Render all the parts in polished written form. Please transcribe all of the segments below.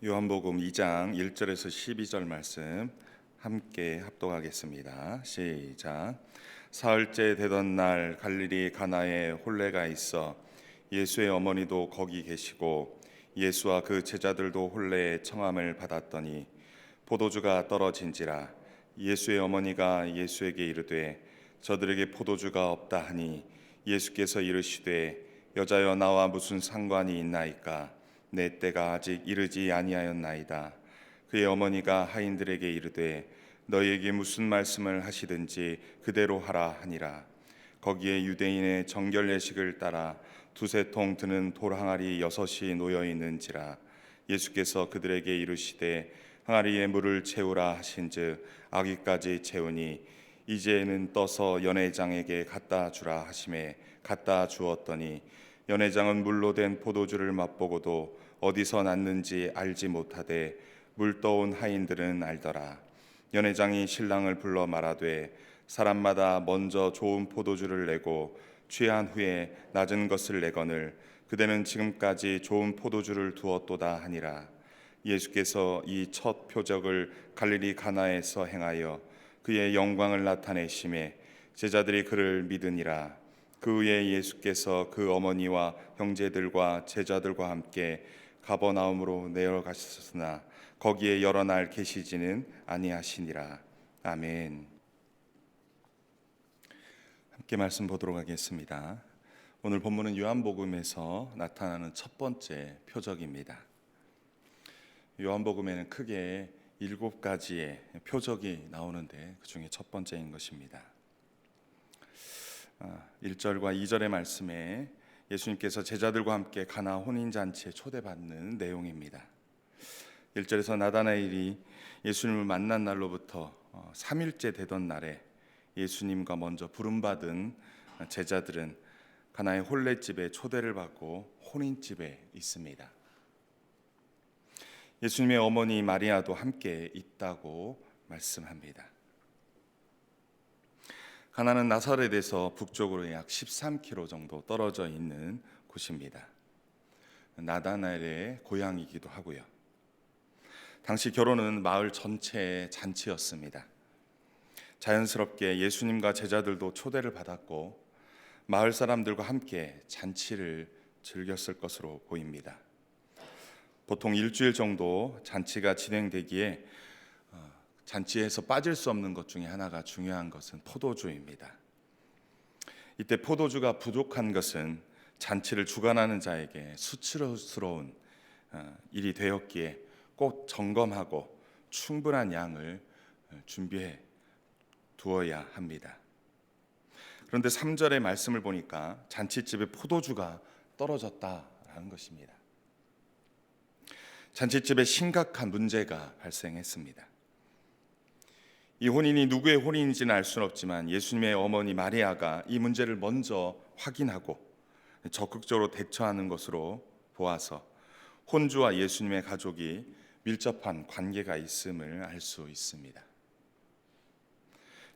요한복음 2장 1절에서 12절 말씀 함께 합독하겠습니다. 시작. 사흘째 되던 날 갈릴리 가나에 혼례가 있어 예수의 어머니도 거기 계시고 예수와 그 제자들도 혼례의 청함을 받았더니 포도주가 떨어진지라. 예수의 어머니가 예수에게 이르되 저들에게 포도주가 없다 하니 예수께서 이르시되 여자여 나와 무슨 상관이 있나이까? 내 때가 아직 이르지 아니하였나이다. 그의 어머니가 하인들에게 이르되 너희에게 무슨 말씀을 하시든지 그대로 하라 하니라. 거기에 유대인의 정결 예식을 따라 두세 통 드는 돌 항아리 6이 놓여 있는지라. 예수께서 그들에게 이르시되 항아리에 물을 채우라 하신즉 아기까지 채우니 이제는 떠서 연회장에게 갖다 주라 하시매 갖다 주었더니 연회장은 물로 된 포도주를 맛보고도 어디서 났는지 알지 못하되 물 떠온 하인들은 알더라. 연회장이 신랑을 불러 말하되 사람마다 먼저 좋은 포도주를 내고 취한 후에 낮은 것을 내거늘 그대는 지금까지 좋은 포도주를 두었도다 하니라. 예수께서 이 첫 표적을 갈릴리 가나에서 행하여 그의 영광을 나타내심에 제자들이 그를 믿으니라. 그 후에 예수께서 그 어머니와 형제들과 제자들과 함께 가버나움으로 내려가셨으나 거기에 여러 날 계시지는 아니하시니라. 아멘. 함께 말씀 보도록 하겠습니다. 오늘 본문은 요한복음에서 나타나는 첫 번째 표적입니다. 요한복음에는 크게 7가지의 표적이 나오는데 그 중에 첫 번째인 것입니다. 1절과 2절의 말씀에 예수님께서 제자들과 함께 가나 혼인잔치에 초대받는 내용입니다. 1절에서 나다나엘이 예수님을 만난 날로부터 3일째 되던 날에 예수님과 먼저 부름받은 제자들은 가나의 혼례집에 초대를 받고 혼인집에 있습니다. 예수님의 어머니 마리아도 함께 있다고 말씀합니다. 가나는 나사렛에서 북쪽으로 약 13km 정도 떨어져 있는 곳입니다. 나다나엘의 고향이기도 하고요. 당시 결혼은 마을 전체의 잔치였습니다. 자연스럽게 예수님과 제자들도 초대를 받았고 마을 사람들과 함께 잔치를 즐겼을 것으로 보입니다. 보통 일주일 정도 잔치가 진행되기에 잔치에서 빠질 수 없는 것 중에 하나가 중요한 것은 포도주입니다. 이때 포도주가 부족한 것은 잔치를 주관하는 자에게 수치스러운 일이 되었기에 꼭 점검하고 충분한 양을 준비해 두어야 합니다. 그런데 3절의 말씀을 보니까 잔치집에 포도주가 떨어졌다라는 것입니다. 잔치집에 심각한 문제가 발생했습니다. 이 혼인이 누구의 혼인인지는 알 수는 없지만 예수님의 어머니 마리아가 이 문제를 먼저 확인하고 적극적으로 대처하는 것으로 보아서 혼주와 예수님의 가족이 밀접한 관계가 있음을 알 수 있습니다.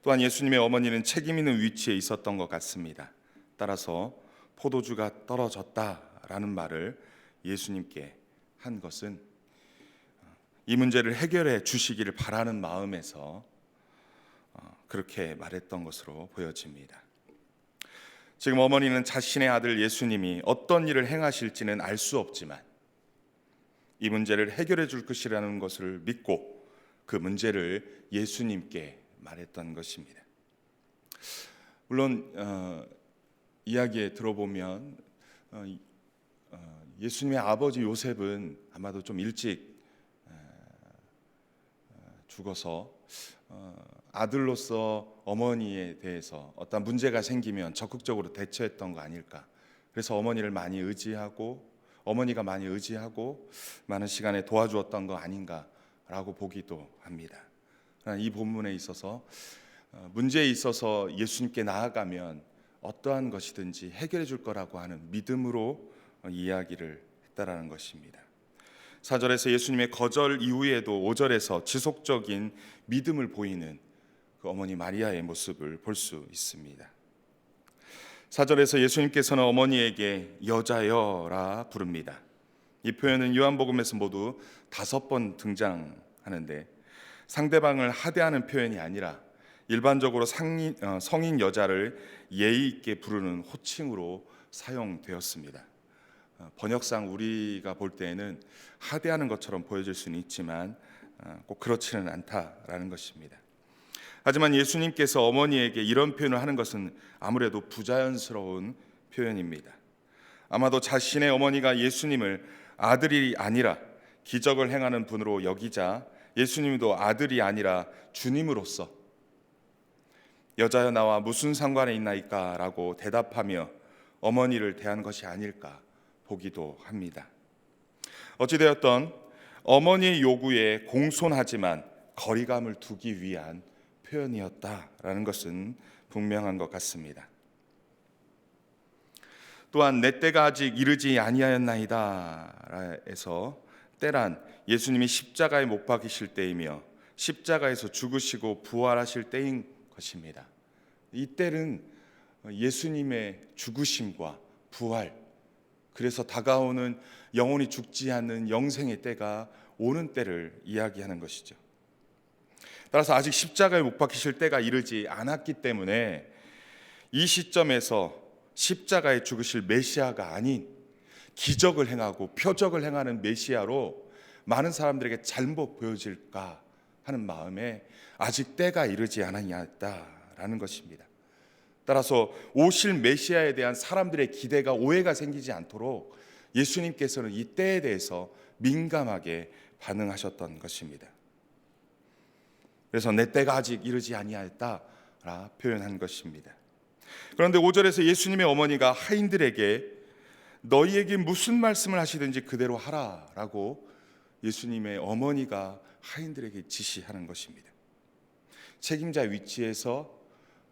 또한 예수님의 어머니는 책임 있는 위치에 있었던 것 같습니다. 따라서 포도주가 떨어졌다라는 말을 예수님께 한 것은 이 문제를 해결해 주시기를 바라는 마음에서 그렇게 말했던 것으로 보여집니다. 지금 어머니는 자신의 아들 예수님이 어떤 일을 행하실지는 알 수 없지만 이 문제를 해결해 줄 것이라는 것을 믿고 그 문제를 예수님께 말했던 것입니다. 물론 이야기에 들어보면 예수님의 아버지 요셉은 아마도 좀 일찍 죽어서 아들로서 어머니에 대해서 어떤 문제가 생기면 적극적으로 대처했던 거 아닐까. 그래서 어머니가 많이 의지하고 많은 시간에 도와주었던 거 아닌가라고 보기도 합니다. 이 본문에 있어서 문제에 있어서 예수님께 나아가면 어떠한 것이든지 해결해 줄 거라고 하는 믿음으로 이야기를 했다라는 것입니다. 4절에서 예수님의 거절 이후에도 5절에서 지속적인 믿음을 보이는 그 어머니 마리아의 모습을 볼 수 있습니다. 4절에서 예수님께서는 어머니에게 여자여라 부릅니다. 이 표현은 요한복음에서 모두 5번 등장하는데 상대방을 하대하는 표현이 아니라 일반적으로 성인 여자를 예의 있게 부르는 호칭으로 사용되었습니다. 번역상 우리가 볼 때에는 하대하는 것처럼 보여질 수는 있지만 꼭 그렇지는 않다라는 것입니다. 하지만 예수님께서 어머니에게 이런 표현을 하는 것은 아무래도 부자연스러운 표현입니다. 아마도 자신의 어머니가 예수님을 아들이 아니라 기적을 행하는 분으로 여기자 예수님도 아들이 아니라 주님으로서 여자여 나와 무슨 상관이 있나이까 라고 대답하며 어머니를 대한 것이 아닐까 보기도 합니다. 어찌되었던 어머니의 요구에 공손하지만 거리감을 두기 위한 표현이었다라는 것은 분명한 것 같습니다. 또한 내 때가 아직 이르지 아니하였나이다 에서 때란 예수님이 십자가에 못 박히실 때이며 십자가에서 죽으시고 부활하실 때인 것입니다. 이 때는 예수님의 죽으심과 부활, 그래서 다가오는 영원히 죽지 않는 영생의 때가 오는 때를 이야기하는 것이죠. 따라서 아직 십자가에 못 박히실 때가 이르지 않았기 때문에 이 시점에서 십자가에 죽으실 메시아가 아닌 기적을 행하고 표적을 행하는 메시아로 많은 사람들에게 잘못 보여질까 하는 마음에 아직 때가 이르지 않았다라는 것입니다. 따라서 오실 메시아에 대한 사람들의 기대가 오해가 생기지 않도록 예수님께서는 이 때에 대해서 민감하게 반응하셨던 것입니다. 그래서 내 때가 아직 이르지 아니하였다라 표현한 것입니다. 그런데 5절에서 예수님의 어머니가 하인들에게 너희에게 무슨 말씀을 하시든지 그대로 하라라고 예수님의 어머니가 하인들에게 지시하는 것입니다. 책임자 위치에서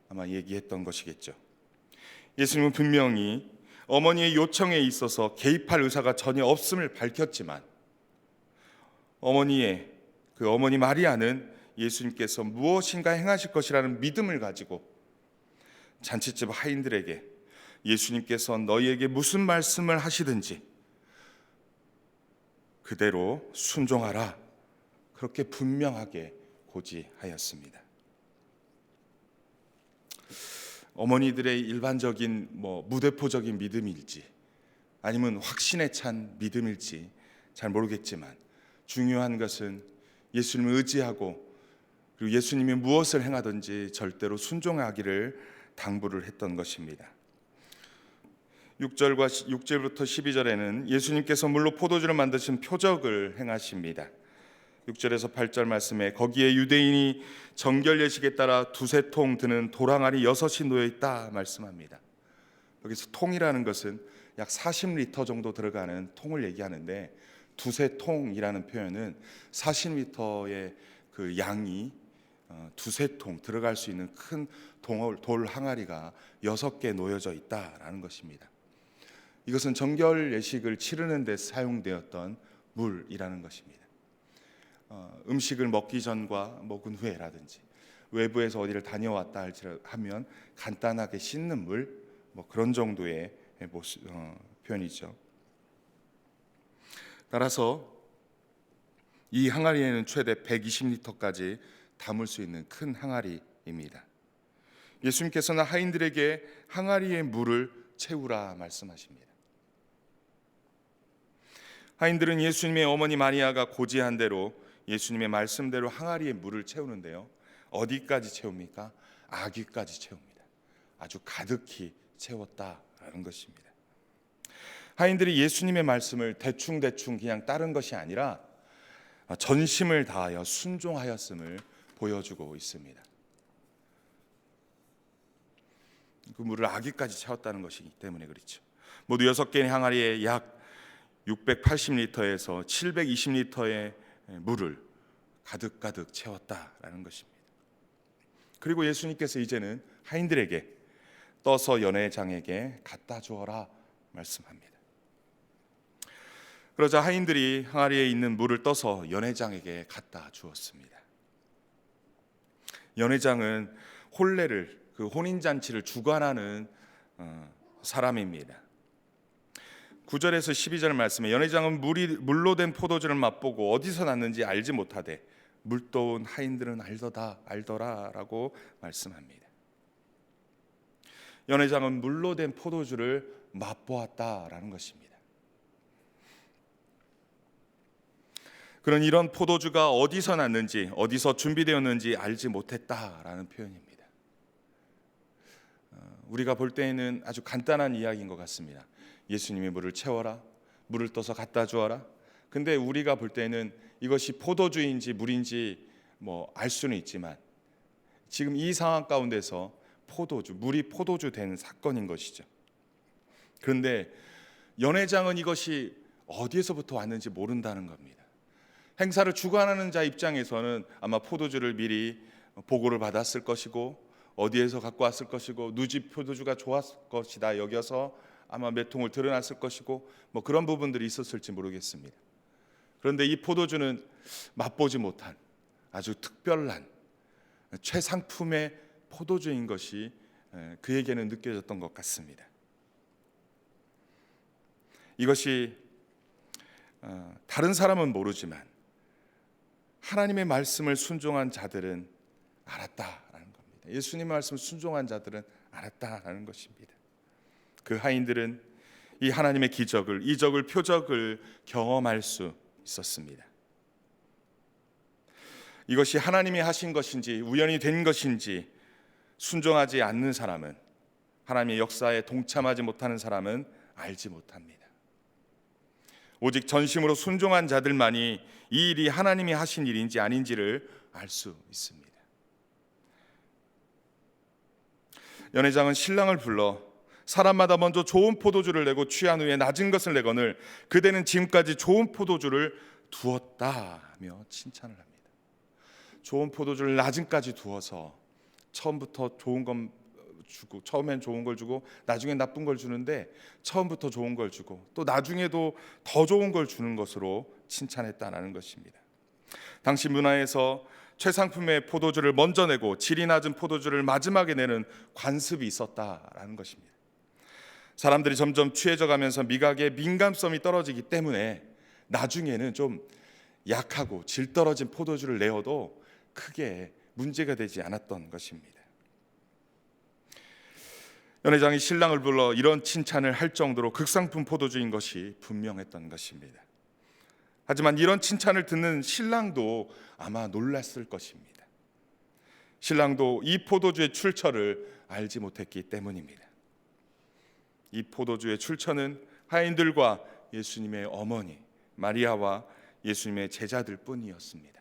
아마 얘기했던 것이겠죠. 예수님은 분명히 어머니의 요청에 있어서 개입할 의사가 전혀 없음을 밝혔지만 어머니 마리아는 예수님께서 무엇인가 행하실 것이라는 믿음을 가지고 잔치집 하인들에게 예수님께서 너희에게 무슨 말씀을 하시든지 그대로 순종하라, 그렇게 분명하게 고지하였습니다. 어머니들의 일반적인 무대포적인 믿음일지 아니면 확신에 찬 믿음일지 잘 모르겠지만 중요한 것은 예수님을 의지하고 그리고 예수님이 무엇을 행하든지 절대로 순종하기를 당부를 했던 것입니다. 6절부터 12절에는 예수님께서 물로 포도주를 만드신 표적을 행하십니다. 6절에서 8절 말씀에 거기에 유대인이 정결 예식에 따라 2-3통 드는 도랑알이 6이 놓여 있다 말씀합니다. 여기서 통이라는 것은 약 40리터 정도 들어가는 통을 얘기하는데 2-3통이라는 표현은 40리터의 그 양이 2-3통 들어갈 수 있는 큰 돌 항아리가 6개 놓여져 있다라는 것입니다. 이것은 정결 예식을 치르는 데 사용되었던 물이라는 것입니다. 음식을 먹기 전과 먹은 후에라든지 외부에서 어디를 다녀왔다 하면 간단하게 씻는 물, 그런 정도의 표현이죠. 따라서 이 항아리에는 최대 120리터까지 담을 수 있는 큰 항아리입니다. 예수님께서는 하인들에게 항아리의 물을 채우라 말씀하십니다. 하인들은 예수님의 어머니 마리아가 고지한 대로 예수님의 말씀대로 항아리에 물을 채우는데요. 어디까지 채웁니까? 아귀까지 채웁니다. 아주 가득히 채웠다라는 것입니다. 하인들이 예수님의 말씀을 대충 그냥 따른 것이 아니라 전심을 다하여 순종하였음을 보여주고 있습니다. 그 물을 아귀까지 채웠다는 것이기 때문에 그렇죠. 모두 6개의 항아리에 약 680리터에서 720리터의 물을 가득 채웠다라는 것입니다. 그리고 예수님께서 이제는 하인들에게 떠서 연회장에게 갖다 주어라 말씀합니다. 그러자 하인들이 항아리에 있는 물을 떠서 연회장에게 갖다 주었습니다. 연회장은 혼례를, 그 혼인잔치를 주관하는 사람입니다. 9절에서 12절 말씀에 연회장은 물로 된 포도주를 맛보고 어디서 났는지 알지 못하되 물도온 하인들은 알더라라고 말씀합니다. 연회장은 물로 된 포도주를 맛보았다라는 것입니다. 그런 이런 포도주가 어디서 났는지 어디서 준비되었는지 알지 못했다라는 표현입니다. 우리가 볼 때에는 아주 간단한 이야기인 것 같습니다. 예수님이 물을 채워라, 물을 떠서 갖다 주어라. 근데 우리가 볼 때는 이것이 포도주인지 물인지 알 수는 있지만 지금 이 상황 가운데서 물이 포도주 된 사건인 것이죠. 그런데 연회장은 이것이 어디에서부터 왔는지 모른다는 겁니다. 행사를 주관하는 자 입장에서는 아마 포도주를 미리 보고를 받았을 것이고 어디에서 갖고 왔을 것이고 누집 포도주가 좋았을 것이다 여겨서 아마 몇 통을 들여놨을 것이고 그런 부분들이 있었을지 모르겠습니다. 그런데 이 포도주는 맛보지 못한 아주 특별한 최상품의 포도주인 것이 그에게는 느껴졌던 것 같습니다. 이것이 다른 사람은 모르지만 하나님의 말씀을 순종한 자들은 알았다라는 겁니다. 예수님의 말씀을 순종한 자들은 알았다라는 것입니다. 그 하인들은 이 하나님의 기적을, 이적을, 표적을 경험할 수 있었습니다. 이것이 하나님이 하신 것인지 우연히 된 것인지 순종하지 않는 사람은, 하나님의 역사에 동참하지 못하는 사람은 알지 못합니다. 오직 전심으로 순종한 자들만이 이 일이 하나님이 하신 일인지 아닌지를 알 수 있습니다. 연회장은 신랑을 불러 사람마다 먼저 좋은 포도주를 내고 취한 후에 낮은 것을 내거늘 그대는 지금까지 좋은 포도주를 두었다며 칭찬을 합니다. 좋은 포도주를 낮은까지 두어서 처음부터 좋은 건 주고, 처음엔 좋은 걸 주고 나중엔 나쁜 걸 주는데 처음부터 좋은 걸 주고 또 나중에도 더 좋은 걸 주는 것으로 칭찬했다는 것입니다. 당시 문화에서 최상품의 포도주를 먼저 내고 질이 낮은 포도주를 마지막에 내는 관습이 있었다라는 것입니다. 사람들이 점점 취해져 가면서 미각의 민감성이 떨어지기 때문에 나중에는 좀 약하고 질 떨어진 포도주를 내어도 크게 문제가 되지 않았던 것입니다. 연회장이 신랑을 불러 이런 칭찬을 할 정도로 극상품 포도주인 것이 분명했던 것입니다. 하지만 이런 칭찬을 듣는 신랑도 아마 놀랐을 것입니다. 신랑도 이 포도주의 출처를 알지 못했기 때문입니다. 이 포도주의 출처는 하인들과 예수님의 어머니 마리아와 예수님의 제자들 뿐이었습니다.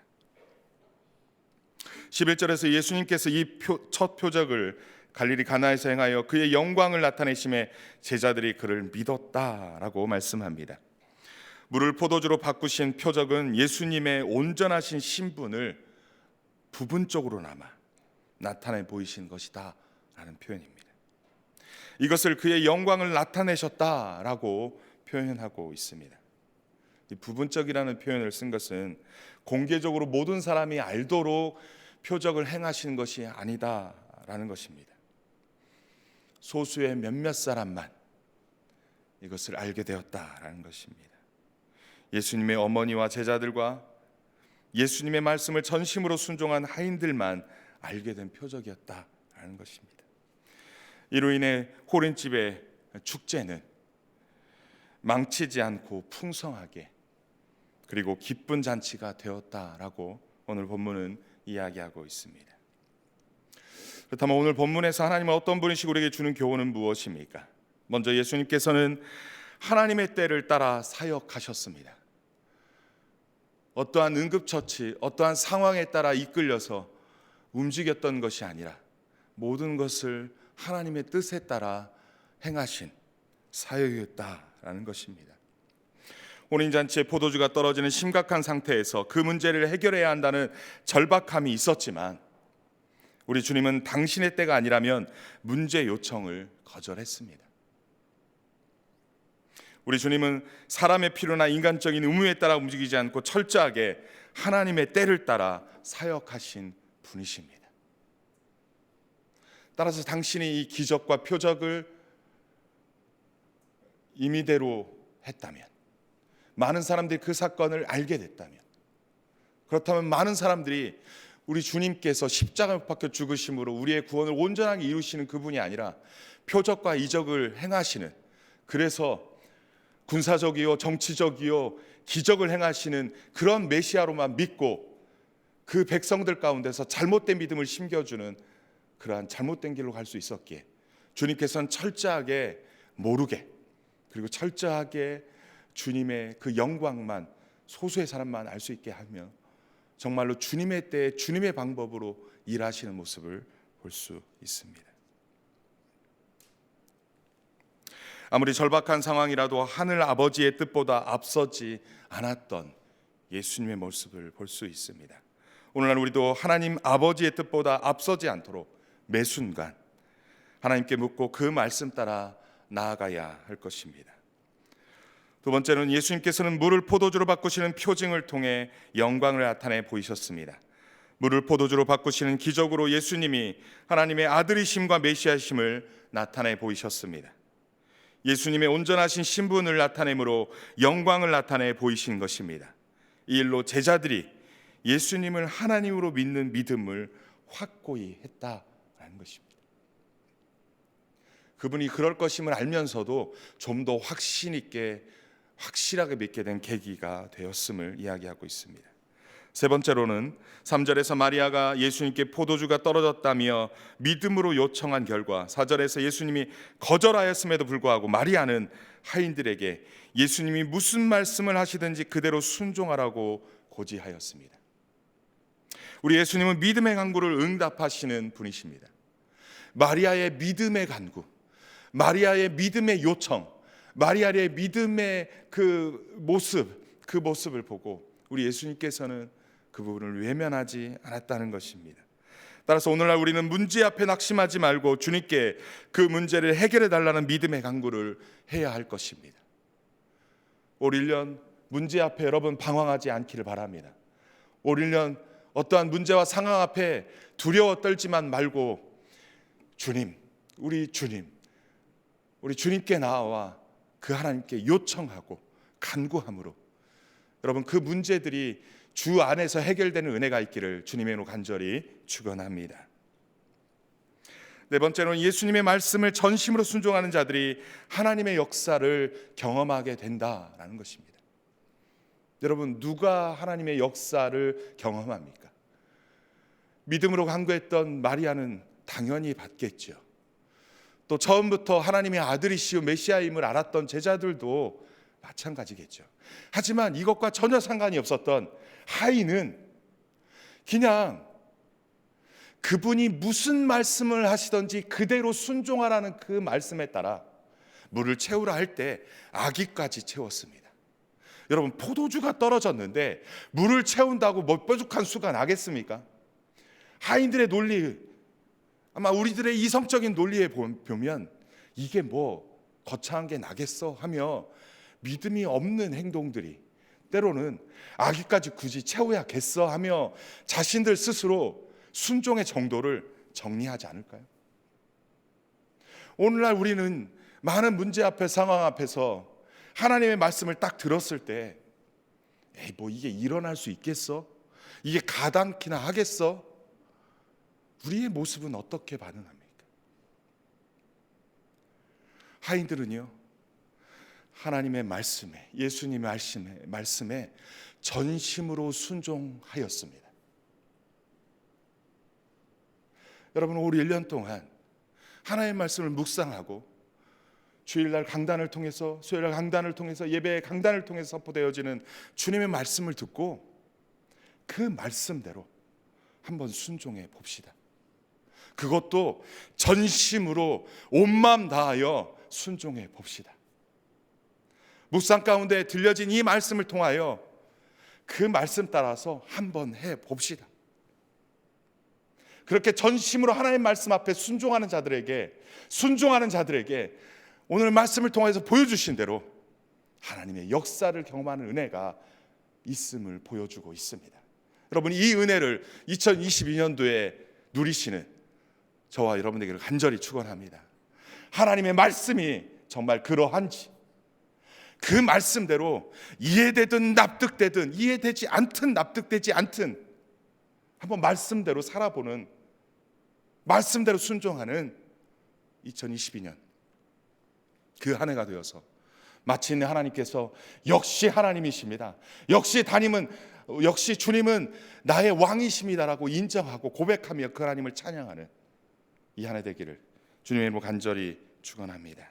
11절에서 예수님께서 이 첫 표적을 갈릴리 가나에서 행하여 그의 영광을 나타내심에 제자들이 그를 믿었다라고 말씀합니다. 물을 포도주로 바꾸신 표적은 예수님의 온전하신 신분을 부분적으로나마 나타내 보이신 것이다 라는 표현입니다. 이것을 그의 영광을 나타내셨다라고 표현하고 있습니다. 이 부분적이라는 표현을 쓴 것은 공개적으로 모든 사람이 알도록 표적을 행하신 것이 아니다라는 것입니다. 소수의 몇몇 사람만 이것을 알게 되었다라는 것입니다. 예수님의 어머니와 제자들과 예수님의 말씀을 전심으로 순종한 하인들만 알게 된 표적이었다라는 것입니다. 이로 인해 호린집의 축제는 망치지 않고 풍성하게 그리고 기쁜 잔치가 되었다라고 오늘 본문은 이야기하고 있습니다. 그렇다면 오늘 본문에서 하나님은 어떤 분이시고 우리에게 주는 교훈은 무엇입니까? 먼저 예수님께서는 하나님의 때를 따라 사역하셨습니다. 어떠한 응급처치, 어떠한 상황에 따라 이끌려서 움직였던 것이 아니라 모든 것을 하나님의 뜻에 따라 행하신 사역이었다라는 것입니다. 혼인잔치에 포도주가 떨어지는 심각한 상태에서 그 문제를 해결해야 한다는 절박함이 있었지만 우리 주님은 당신의 때가 아니라면 문제 요청을 거절했습니다. 우리 주님은 사람의 필요나 인간적인 의무에 따라 움직이지 않고 철저하게 하나님의 때를 따라 사역하신 분이십니다. 따라서 당신이 이 기적과 표적을 임의대로 했다면, 많은 사람들이 그 사건을 알게 됐다면, 그렇다면 많은 사람들이 우리 주님께서 십자가에 못 박혀 죽으심으로 우리의 구원을 온전하게 이루시는 그분이 아니라 표적과 이적을 행하시는, 그래서 군사적이요 정치적이요 기적을 행하시는 그런 메시아로만 믿고 그 백성들 가운데서 잘못된 믿음을 심겨주는 그러한 잘못된 길로 갈 수 있었기에 주님께서는 철저하게 모르게, 그리고 철저하게 주님의 그 영광만 소수의 사람만 알 수 있게 하며 정말로 주님의 때에 주님의 방법으로 일하시는 모습을 볼 수 있습니다. 아무리 절박한 상황이라도 하늘 아버지의 뜻보다 앞서지 않았던 예수님의 모습을 볼 수 있습니다. 오늘날 우리도 하나님 아버지의 뜻보다 앞서지 않도록 매 순간 하나님께 묻고 그 말씀 따라 나아가야 할 것입니다. 두 번째는 예수님께서는 물을 포도주로 바꾸시는 표징을 통해 영광을 나타내 보이셨습니다. 물을 포도주로 바꾸시는 기적으로 예수님이 하나님의 아들이심과 메시아심을 나타내 보이셨습니다. 예수님의 온전하신 신분을 나타내므로 영광을 나타내 보이신 것입니다. 이 일로 제자들이 예수님을 하나님으로 믿는 믿음을 확고히 했다라는 것입니다. 그분이 그럴 것임을 알면서도 좀 더 확신 있게 확실하게 믿게 된 계기가 되었음을 이야기하고 있습니다. 세 번째로는 3절에서 마리아가 예수님께 포도주가 떨어졌다며 믿음으로 요청한 결과 4절에서 예수님이 거절하였음에도 불구하고 마리아는 하인들에게 예수님이 무슨 말씀을 하시든지 그대로 순종하라고 고지하였습니다. 우리 예수님은 믿음의 간구를 응답하시는 분이십니다. 마리아의 믿음의 간구, 마리아의 믿음의 요청, 마리아의 믿음의 그 모습을 보고 우리 예수님께서는 그 부분을 외면하지 않았다는 것입니다. 따라서 오늘날 우리는 문제 앞에 낙심하지 말고 주님께 그 문제를 해결해 달라는 믿음의 간구를 해야 할 것입니다. 올 1년 문제 앞에 여러분 방황하지 않기를 바랍니다. 올 1년 어떠한 문제와 상황 앞에 두려워 떨지만 말고 우리 주님께 나아와 그 하나님께 요청하고 간구함으로 여러분 그 문제들이 주 안에서 해결되는 은혜가 있기를 주님의 이름으로 간절히 축원합니다. 네 번째로는 예수님의 말씀을 전심으로 순종하는 자들이 하나님의 역사를 경험하게 된다라는 것입니다. 여러분 누가 하나님의 역사를 경험합니까? 믿음으로 간구했던 마리아는 당연히 받겠죠. 또 처음부터 하나님의 아들이시오 메시아임을 알았던 제자들도 마찬가지겠죠. 하지만 이것과 전혀 상관이 없었던 하인은 그냥 그분이 무슨 말씀을 하시든지 그대로 순종하라는 그 말씀에 따라 물을 채우라 할 때 아기까지 채웠습니다. 여러분 포도주가 떨어졌는데 물을 채운다고 뭐 뾰족한 수가 나겠습니까? 하인들의 논리, 아마 우리들의 이성적인 논리에 보면 이게 뭐 거창한 게 나겠어 하며 믿음이 없는 행동들이 때로는 아기까지 굳이 채워야겠어 하며 자신들 스스로 순종의 정도를 정리하지 않을까요? 오늘날 우리는 많은 문제 앞에 상황 앞에서 하나님의 말씀을 딱 들었을 때 에이 뭐 이게 일어날 수 있겠어? 이게 가당키나 하겠어? 우리의 모습은 어떻게 반응합니까? 하인들은요 하나님의 말씀에 예수님의 말씀에 전심으로 순종하였습니다. 여러분 올 1년 동안 하나님의 말씀을 묵상하고 주일날 강단을 통해서 수요일날 강단을 통해서 예배 강단을 통해서 선포되어지는 주님의 말씀을 듣고 그 말씀대로 한번 순종해 봅시다. 그것도 전심으로 온 마음 다하여 순종해 봅시다. 묵상 가운데 들려진 이 말씀을 통하여 그 말씀 따라서 한번 해 봅시다. 그렇게 전심으로 하나님 말씀 앞에 순종하는 자들에게 오늘 말씀을 통해서 보여주신 대로 하나님의 역사를 경험하는 은혜가 있음을 보여주고 있습니다. 여러분 이 은혜를 2022년도에 누리시는 저와 여러분에게 간절히 축원합니다. 하나님의 말씀이 정말 그러한지 그 말씀대로 이해되든 납득되든 이해되지 않든 납득되지 않든 한번 말씀대로 살아보는, 말씀대로 순종하는 2022년 그 한 해가 되어서 마침내 하나님께서 역시 하나님이십니다, 역시 주님은 나의 왕이십니다라고 인정하고 고백하며 그 하나님을 찬양하는 이 한 해 되기를 주님의 이름으로 간절히 축원합니다.